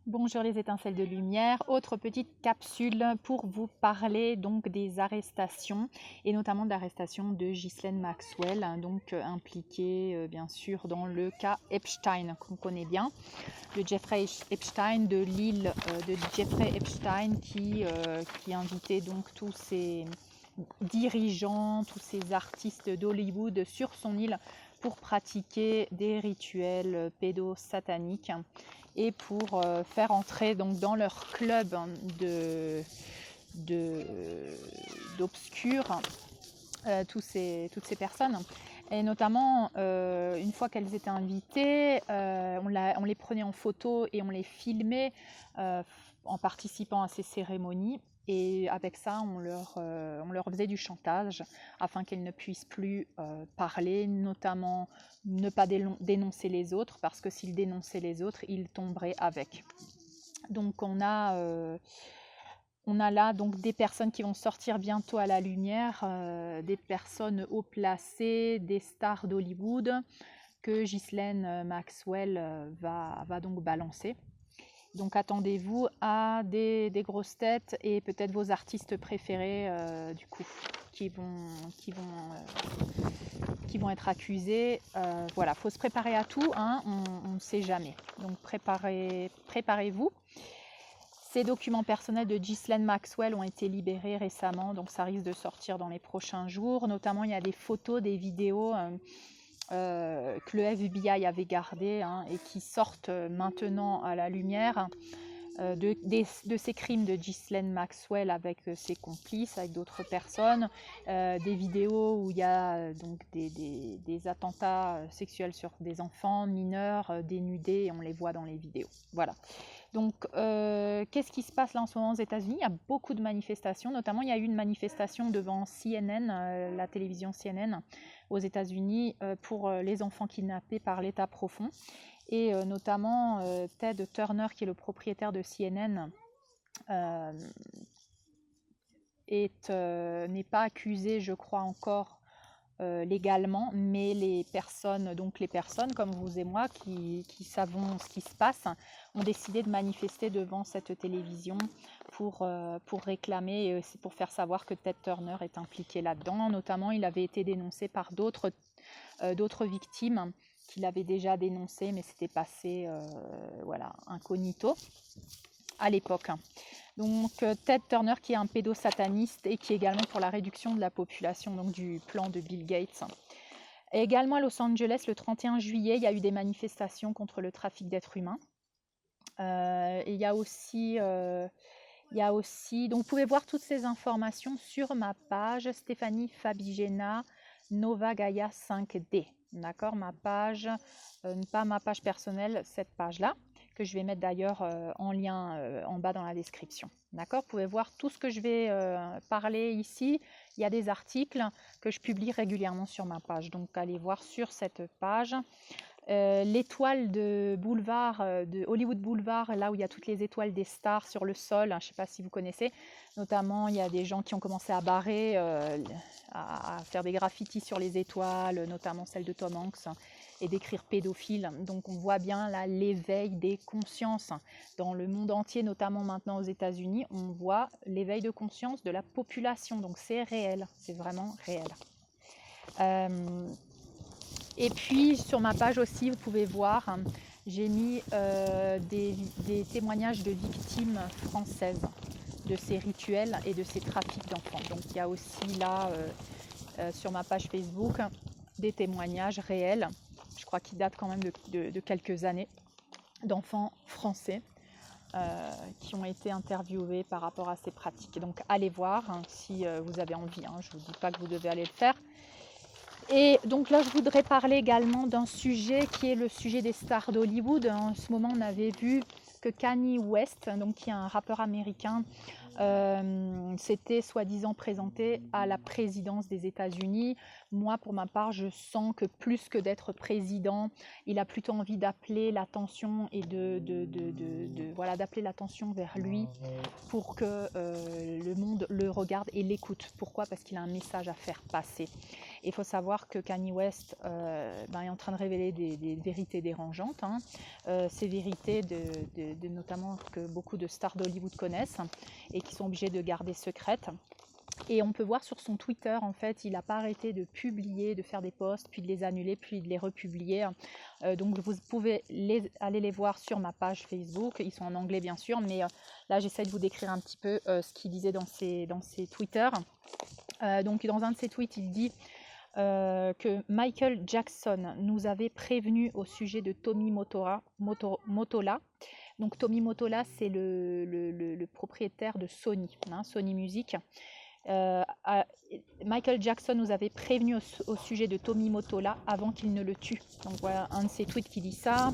Bonjour les étincelles de lumière, autre petite capsule pour vous parler donc des arrestations et notamment de l'arrestation de Ghislaine Maxwell, donc impliquée bien sûr dans le cas Epstein qu'on connaît bien, de Jeffrey Epstein, de l'île de Jeffrey Epstein qui invitait donc tous ces dirigeants, tous ces artistes d'Hollywood sur son île pour pratiquer des rituels pédosataniques et pour faire entrer donc dans leur club d'obscurs toutes ces personnes. Et notamment, une fois qu'elles étaient invitées, on les prenait en photo et on les filmait en participant à ces cérémonies. Et avec ça, on leur faisait du chantage afin qu'elles ne puissent plus parler, notamment ne pas dénoncer les autres, parce que s'ils dénonçaient les autres, ils tomberaient avec. Donc on a là donc des personnes qui vont sortir bientôt à la lumière, des personnes haut placées, des stars d'Hollywood que Ghislaine Maxwell va donc balancer. Donc attendez-vous à des grosses têtes et peut-être vos artistes préférés du coup qui vont être accusés. Voilà, il faut se préparer à tout, hein, on ne sait jamais. Donc préparez-vous. Ces documents personnels de Ghislaine Maxwell ont été libérés récemment, donc ça risque de sortir dans les prochains jours. Notamment, il y a des photos, des vidéos que le FBI avait gardées et qui sortent maintenant à la lumière de ces crimes de Ghislaine Maxwell avec ses complices, avec d'autres personnes, des vidéos où il y a donc des attentats sexuels sur des enfants mineurs dénudés et on les voit dans les vidéos. Voilà. Donc, qu'est-ce qui se passe là en ce moment aux États-Unis? Il y a beaucoup de manifestations, notamment il y a eu une manifestation devant CNN, la télévision CNN aux États-Unis pour les enfants kidnappés par l'État profond. Et notamment Ted Turner, qui est le propriétaire de CNN, n'est pas accusé, je crois, encore légalement, mais les personnes comme vous et moi qui savons ce qui se passe ont décidé de manifester devant cette télévision pour réclamer, et aussi pour faire savoir que Ted Turner est impliqué là-dedans. Notamment, il avait été dénoncé par d'autres victimes qu'il avait déjà dénoncé, mais c'était passé incognito à l'époque. Donc Ted Turner, qui est un pédosataniste et qui est également pour la réduction de la population, donc du plan de Bill Gates. Et également à Los Angeles, le 31 juillet, il y a eu des manifestations contre le trafic d'êtres humains. Et il y a aussi, donc vous pouvez voir toutes ces informations sur ma page Stéphanie Fabigena Nova Gaia 5D. D'accord, ma page, pas ma page personnelle, cette page-là, que je vais mettre d'ailleurs en lien en bas dans la description. D'accord, vous pouvez voir tout ce que je vais parler ici. Il y a des articles que je publie régulièrement sur ma page, donc allez voir sur cette page. L'étoile de boulevard, de Hollywood Boulevard, là où il y a toutes les étoiles des stars sur le sol, je ne sais pas si vous connaissez, notamment il y a des gens qui ont commencé à barrer, à faire des graffitis sur les étoiles, notamment celle de Tom Hanks, et d'écrire pédophile. Donc on voit bien là l'éveil des consciences dans le monde entier, notamment maintenant aux États-Unis. On voit l'éveil de conscience de la population, donc c'est réel, c'est vraiment réel. Et puis sur ma page aussi, vous pouvez voir, j'ai mis des témoignages de victimes françaises de ces rituels et de ces trafics d'enfants. Donc il y a aussi là sur ma page Facebook des témoignages réels, je crois qu'ils datent quand même de quelques années, d'enfants français qui ont été interviewés par rapport à ces pratiques. Donc allez voir si vous avez envie, je ne vous dis pas que vous devez aller le faire. Et donc là, je voudrais parler également d'un sujet qui est le sujet des stars d'Hollywood. En ce moment, on avait vu que Kanye West, donc qui est un rappeur américain, s'était soi-disant présenté à la présidence des États-Unis. Moi, pour ma part, je sens que plus que d'être président, il a plutôt envie d'appeler l'attention et d'appeler l'attention vers lui pour que le monde le regarde et l'écoute. Pourquoi? Parce qu'il a un message à faire passer. Il faut savoir que Kanye West est en train de révéler des vérités dérangeantes, hein. Ces vérités notamment que beaucoup de stars d'Hollywood connaissent et qui sont obligées de garder secrètes. Et on peut voir sur son Twitter, en fait, il n'a pas arrêté de publier, de faire des posts, puis de les annuler, puis de les republier. Donc vous pouvez aller les voir sur ma page Facebook. Ils sont en anglais, bien sûr, mais là, j'essaie de vous décrire un petit peu ce qu'il disait dans ses Twitter. Donc dans un de ses tweets, il dit que Michael Jackson nous avait prévenu au sujet de Tommy Mottola. Donc Tommy Mottola, c'est le propriétaire de Sony, hein, Sony Music. Michael Jackson nous avait prévenu au sujet de Tommy Mottola avant qu'il ne le tue. Donc voilà un de ses tweets qui dit ça.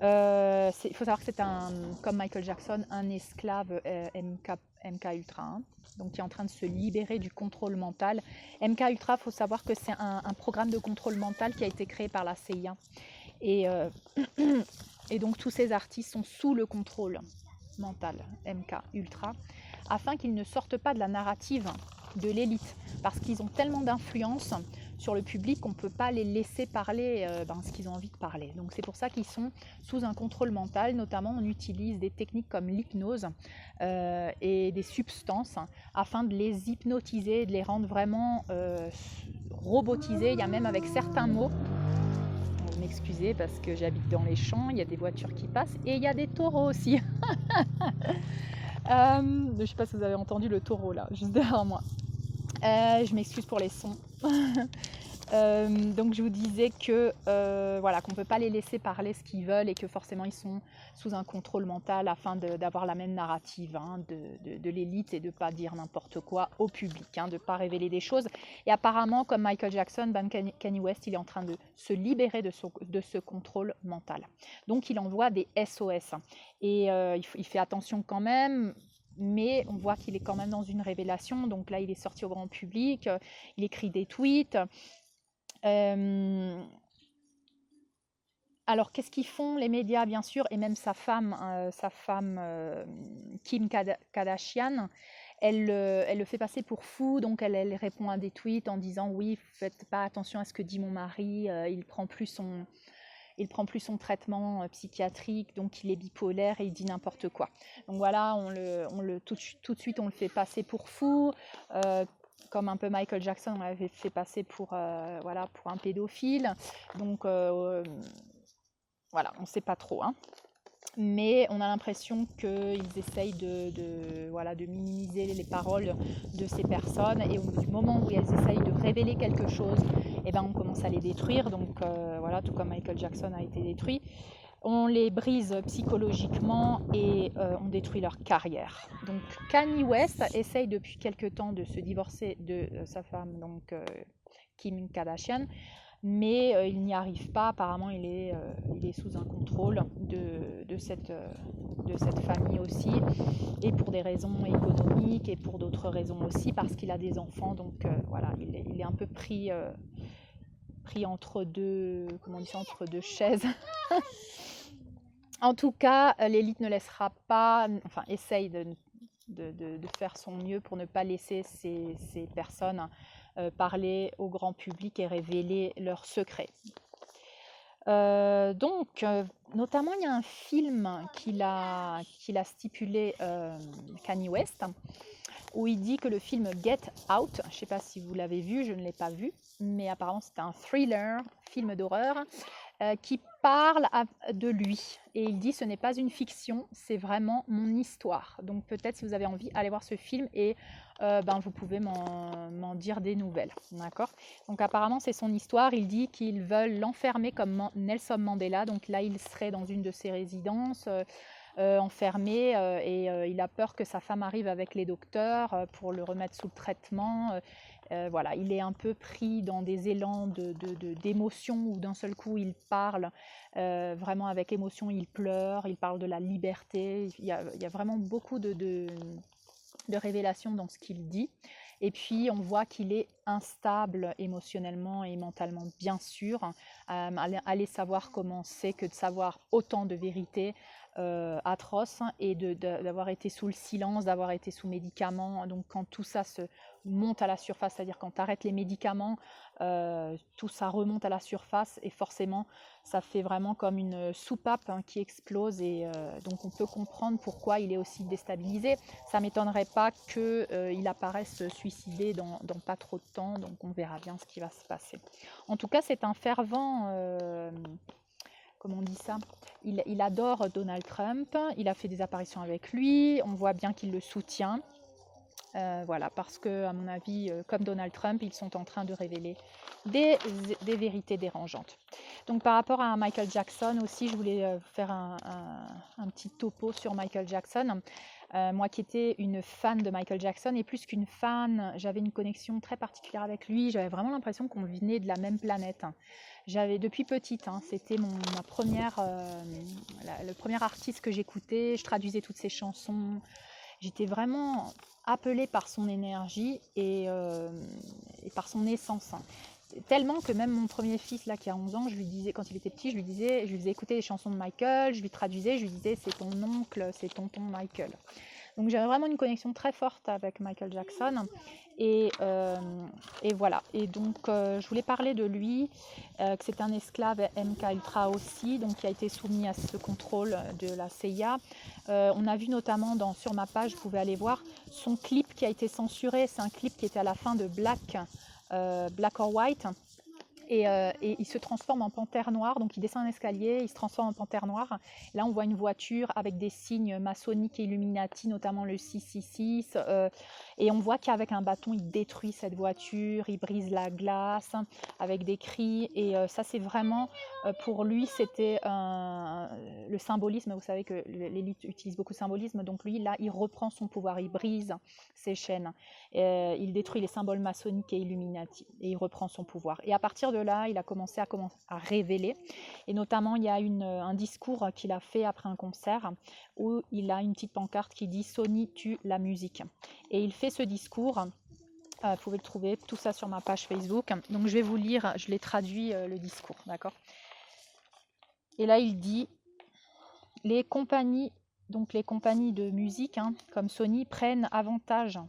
Il faut savoir que c'est comme Michael Jackson, un esclave MK Ultra, hein, donc qui est en train de se libérer du contrôle mental. MK Ultra, il faut savoir que c'est un programme de contrôle mental qui a été créé par la CIA. Et donc tous ces artistes sont sous le contrôle mental MK Ultra, afin qu'ils ne sortent pas de la narrative de l'élite, parce qu'ils ont tellement d'influence sur le public qu'on ne peut pas les laisser parler ce qu'ils ont envie de parler. Donc c'est pour ça qu'ils sont sous un contrôle mental. Notamment, on utilise des techniques comme l'hypnose et des substances afin de les hypnotiser, de les rendre vraiment robotisés. Il y a même avec certains mots, vous m'excusez parce que j'habite dans les champs, il y a des voitures qui passent et il y a des taureaux aussi. Je ne sais pas si vous avez entendu le taureau là, juste derrière moi. Je m'excuse pour les sons. Donc je vous disais que qu'on ne peut pas les laisser parler ce qu'ils veulent et que forcément ils sont sous un contrôle mental afin d'avoir la même narrative, hein, de l'élite et de ne pas dire n'importe quoi au public, hein, de ne pas révéler des choses. Et apparemment, comme Michael Jackson, Kanye West, il est en train de se libérer de ce contrôle mental. Donc il envoie des SOS. Et il fait attention quand même. Mais on voit qu'il est quand même dans une révélation. Donc là, il est sorti au grand public, il écrit des tweets. Alors, qu'est-ce qu'ils font les médias, bien sûr, et même sa femme Kim Kardashian, elle le fait passer pour fou, donc elle répond à des tweets en disant « Oui, faites pas attention à ce que dit mon mari, il prend plus son traitement psychiatrique, donc il est bipolaire et il dit n'importe quoi. » Donc voilà, tout de suite, on le fait passer pour fou. Comme un peu Michael Jackson, on l'avait fait passer pour un pédophile. Donc on ne sait pas trop, hein. Mais on a l'impression qu'ils essayent de minimiser les paroles de ces personnes. Et du moment où elles essayent de révéler quelque chose, on commence à les détruire. Donc tout comme Michael Jackson a été détruit. On les brise psychologiquement et on détruit leur carrière. Donc Kanye West essaye depuis quelque temps de se divorcer de sa femme, donc Kim Kardashian, mais il n'y arrive pas. Apparemment, il est sous un contrôle de cette famille aussi, et pour des raisons économiques et pour d'autres raisons aussi, parce qu'il a des enfants. Donc il est un peu pris entre deux chaises. En tout cas, l'élite ne laissera pas, essaye de faire son mieux pour ne pas laisser ces personnes parler au grand public et révéler leurs secrets. Notamment, il y a un film qu'il a stipulé Kanye West, où il dit que le film Get Out, je ne sais pas si vous l'avez vu, je ne l'ai pas vu, mais apparemment c'est un thriller, film d'horreur, qui parle de lui. Et il dit ce n'est pas une fiction, c'est vraiment mon histoire. Donc peut-être si vous avez envie, allez voir ce film et vous pouvez m'en dire des nouvelles. D'accord ? Donc apparemment c'est son histoire. Il dit qu'ils veulent l'enfermer comme Nelson Mandela. Donc là il serait dans une de ses résidences. Enfermé et il a peur que sa femme arrive avec les docteurs pour le remettre sous le traitement. Il est un peu pris dans des élans d'émotion où d'un seul coup il parle vraiment avec émotion, il pleure, il parle de la liberté. Il y a vraiment beaucoup de révélations dans ce qu'il dit. Et puis on voit qu'il est instable émotionnellement et mentalement, bien sûr. Allez savoir comment c'est que de savoir autant de vérité atroce et d'avoir été sous le silence, d'avoir été sous médicaments. Donc quand tout ça se monte à la surface, c'est-à-dire quand tu arrêtes les médicaments, tout ça remonte à la surface et forcément ça fait vraiment comme une soupape qui explose et donc on peut comprendre pourquoi il est aussi déstabilisé. Ça ne m'étonnerait pas qu'il apparaisse suicidé dans pas trop de temps, donc on verra bien ce qui va se passer. En tout cas, c'est un fervent... comment on dit ça, il adore Donald Trump, il a fait des apparitions avec lui, on voit bien qu'il le soutient. Voilà, parce que, à mon avis, comme Donald Trump, ils sont en train de révéler des vérités dérangeantes. Donc, par rapport à Michael Jackson aussi, je voulais faire un petit topo sur Michael Jackson. Moi qui étais une fan de Michael Jackson, et plus qu'une fan, j'avais une connexion très particulière avec lui. J'avais vraiment l'impression qu'on venait de la même planète. J'avais depuis petite, c'était ma première, le premier artiste que j'écoutais. Je traduisais toutes ses chansons. J'étais vraiment appelée par son énergie et par son essence. Tellement que même mon premier fils, là, qui a 11 ans, je lui disais, quand il était petit, je lui faisais écouter les chansons de Michael, je lui traduisais, je lui disais c'est ton oncle, c'est tonton Michael. Donc j'avais vraiment une connexion très forte avec Michael Jackson. Et voilà. Et donc je voulais parler de lui, que c'est un esclave MK Ultra aussi, donc qui a été soumis à ce contrôle de la CIA. On a vu notamment sur ma page, vous pouvez aller voir, son clip qui a été censuré. C'est un clip qui était à la fin de Black or White. Et il se transforme en panthère noire, donc il descend un escalier, il se transforme en panthère noire. Là, on voit une voiture avec des signes maçonniques et Illuminati, notamment le 666. Et on voit qu'avec un bâton, il détruit cette voiture, il brise la glace avec des cris. Et ça, c'est vraiment, pour lui, c'était le symbolisme. Vous savez que l'élite utilise beaucoup de symbolisme. Donc lui, là, il reprend son pouvoir, il brise ses chaînes. Il détruit les symboles maçonniques et Illuminati et il reprend son pouvoir. Et à partir de là, il a commencé à révéler. Et notamment, il y a un discours qu'il a fait après un concert où il a une petite pancarte qui dit « Sony tue la musique ». Et il fait ce discours. Vous pouvez le trouver, tout ça sur ma page Facebook. Donc je vais vous lire, je l'ai traduit le discours, d'accord. Et là, il dit « Les compagnies de musique, comme Sony, prennent avantage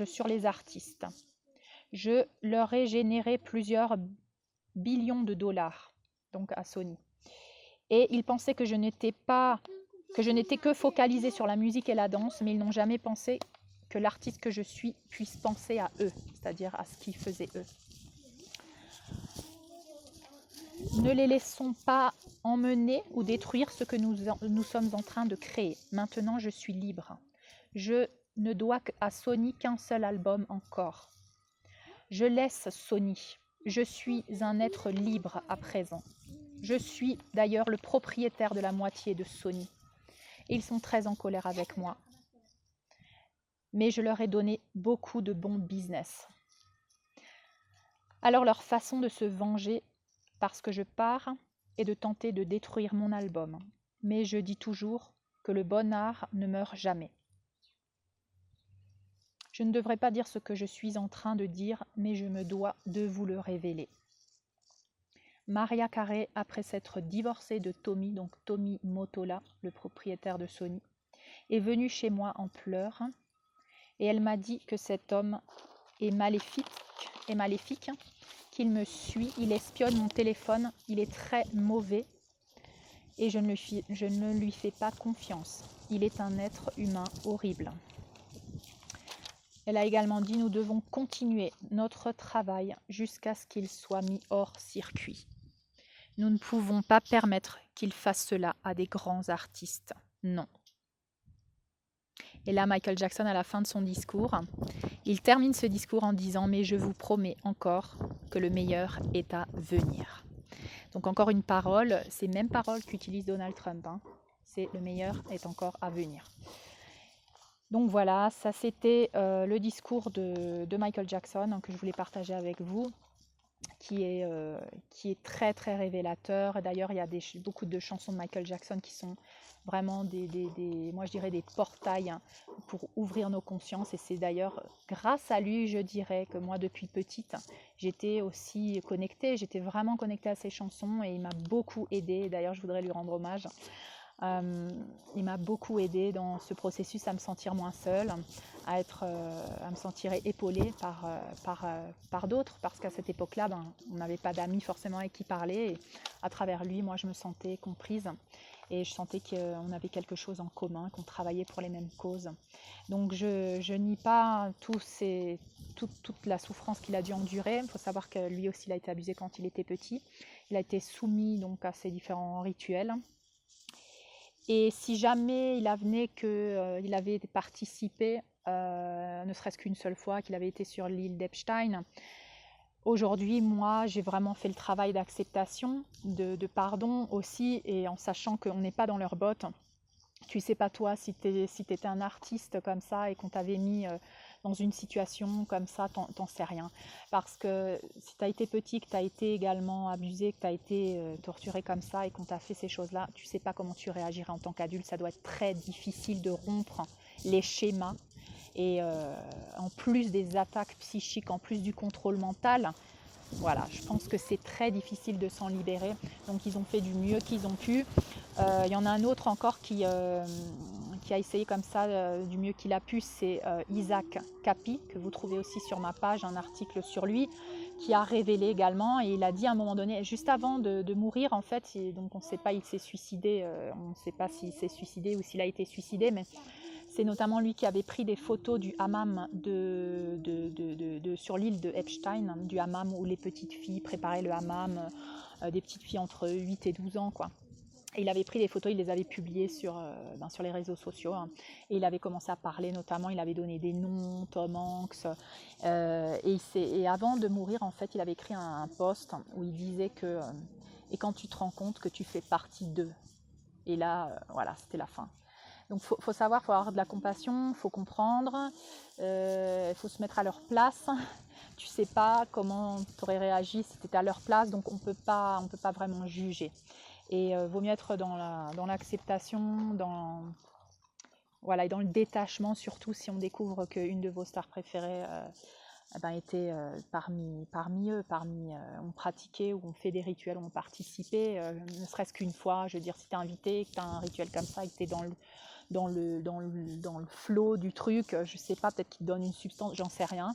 sur les artistes. Je leur ai généré plusieurs billions de dollars, donc à Sony. Et ils pensaient que je n'étais que focalisée sur la musique et la danse, mais ils n'ont jamais pensé que l'artiste que je suis puisse penser à eux, c'est-à-dire à ce qu'ils faisaient eux. Ne les laissons pas emmener ou détruire ce que nous sommes en train de créer. Maintenant, je suis libre. Je ne dois à Sony qu'un seul album encore. Je laisse Sony. Je suis un être libre à présent. Je suis d'ailleurs le propriétaire de la moitié de Sony. Et ils sont très en colère avec moi. Mais je leur ai donné beaucoup de bons business. Alors leur façon de se venger parce que je pars est de tenter de détruire mon album. Mais je dis toujours que le bon art ne meurt jamais. Je ne devrais pas dire ce que je suis en train de dire, mais je me dois de vous le révéler. Mariah Carey, après s'être divorcée de Tommy, donc Tommy Mottola, le propriétaire de Sony, est venue chez moi en pleurs et elle m'a dit que cet homme est maléfique, qu'il me suit, il espionne mon téléphone, il est très mauvais et je ne lui fais pas confiance. Il est un être humain horrible. Elle a également dit « Nous devons continuer notre travail jusqu'à ce qu'il soit mis hors circuit. Nous ne pouvons pas permettre qu'il fasse cela à des grands artistes. Non. » Et là, Michael Jackson, à la fin de son discours, il termine ce discours en disant « Mais je vous promets encore que le meilleur est à venir. » Donc encore une parole, ces mêmes paroles qu'utilise Donald Trump. C'est « Le meilleur est encore à venir. » Donc voilà, ça c'était le discours de Michael Jackson que je voulais partager avec vous. qui est très très révélateur. D'ailleurs, il y a beaucoup de chansons de Michael Jackson qui sont vraiment moi je dirais des portails, hein, pour ouvrir nos consciences. Et c'est d'ailleurs grâce à lui, je dirais, que moi depuis petite, j'étais aussi connectée, j'étais vraiment connectée à ses chansons et il m'a beaucoup aidée. D'ailleurs, je voudrais lui rendre hommage. Il m'a beaucoup aidé dans ce processus à me sentir moins seule, à me sentir épaulée par d'autres, parce qu'à cette époque-là, on n'avait pas d'amis forcément avec qui parler. Et à travers lui, moi, je me sentais comprise et je sentais qu'on avait quelque chose en commun, qu'on travaillait pour les mêmes causes. Donc je nie pas toute la souffrance qu'il a dû endurer. Il faut savoir que lui aussi, il a été abusé quand il était petit. Il a été soumis donc à ces différents rituels. Et si jamais il avait qu'il avait participé, ne serait-ce qu'une seule fois, qu'il avait été sur l'île d'Epstein, aujourd'hui, moi, j'ai vraiment fait le travail d'acceptation, de pardon aussi, et en sachant qu'on n'est pas dans leurs bottes. Tu sais pas toi si tu étais un artiste comme ça et qu'on t'avait mis dans une situation comme ça, t'en sais rien. Parce que si tu as été petit, que tu as été également abusé, que tu as été torturé comme ça et qu'on t'a fait ces choses-là, tu sais pas comment tu réagirais en tant qu'adulte. Ça doit être très difficile de rompre les schémas. Et en plus des attaques psychiques, en plus du contrôle mental, voilà, je pense que c'est très difficile de s'en libérer. Donc ils ont fait du mieux qu'ils ont pu. Il y en a un autre encore qui a essayé comme ça du mieux qu'il a pu, c'est Isaac Kapi, que vous trouvez aussi sur ma page, un article sur lui, qui a révélé également. Et il a dit à un moment donné, juste avant de mourir en fait, donc on ne sait pas, il s'est suicidé, on ne sait pas s'il s'est suicidé ou s'il a été suicidé, mais c'est notamment lui qui avait pris des photos du hammam sur l'île de Epstein, du hammam où les petites filles préparaient le hammam, des petites filles entre 8 et 12 ans, quoi. Et il avait pris des photos, il les avait publiées sur les réseaux sociaux, hein. Et il avait commencé à parler, notamment, il avait donné des noms, Tom Hanks. Et avant de mourir, en fait, il avait écrit un post où il disait que et quand tu te rends compte que tu fais partie d'eux. Et là, voilà, c'était la fin. Donc faut savoir, il faut avoir de la compassion, il faut comprendre, il faut se mettre à leur place. Tu sais pas comment tu aurais réagi si tu étais à leur place, donc on peut pas vraiment juger. Et vaut mieux être dans l'acceptation, voilà, et dans le détachement, surtout si on découvre qu'une de vos stars préférées était parmi eux, ont pratiqué ou ont fait des rituels, ont participé, ne serait-ce qu'une fois. Je veux dire, si tu es invité, que tu as un rituel comme ça et que tu es dans le flow du truc, je sais pas, peut-être qu'il te donne une substance, j'en sais rien.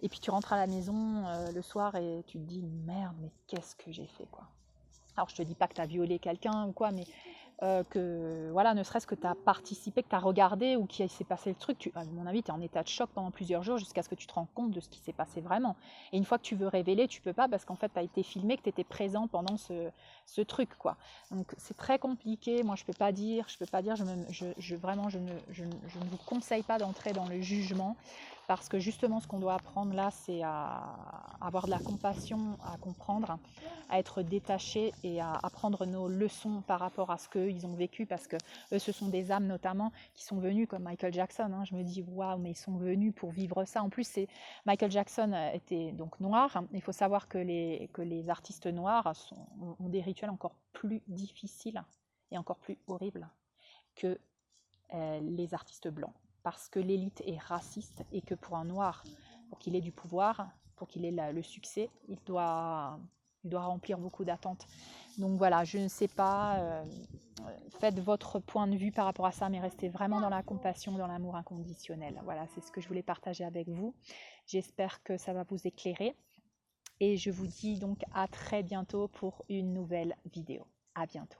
Et puis tu rentres à la maison le soir et tu te dis merde, mais qu'est-ce que j'ai fait, quoi. Alors je te dis pas que tu as violé quelqu'un ou quoi, mais que voilà, ne serait-ce que tu as participé, que tu as regardé ou qu'il s'est passé le truc, à mon avis, tu es en état de choc pendant plusieurs jours jusqu'à ce que tu te rends compte de ce qui s'est passé vraiment. Et une fois que tu veux révéler, tu peux pas parce qu'en fait, tu as été filmé, que tu étais présent pendant ce truc, quoi. Donc c'est très compliqué. Moi, je peux pas dire, vraiment, je ne vous conseille pas d'entrer dans le jugement parce que justement, ce qu'on doit apprendre là, c'est à avoir de la compassion, à comprendre, à être détaché et à apprendre nos leçons par rapport à ce qu'ils ont vécu, parce que eux, ce sont des âmes notamment qui sont venues comme Michael Jackson, hein. Je me dis waouh, mais ils sont venus pour vivre ça. En plus, Michael Jackson était donc noir. Il faut savoir que les artistes noirs ont des rituels encore plus difficiles et encore plus horribles que les artistes blancs, parce que l'élite est raciste et que pour un noir, pour qu'il ait du pouvoir, pour qu'il ait le succès, il doit remplir beaucoup d'attentes. Donc voilà, je ne sais pas, faites votre point de vue par rapport à ça, mais restez vraiment dans la compassion, dans l'amour inconditionnel. Voilà, c'est ce que je voulais partager avec vous. J'espère que ça va vous éclairer. Et je vous dis donc à très bientôt pour une nouvelle vidéo. À bientôt.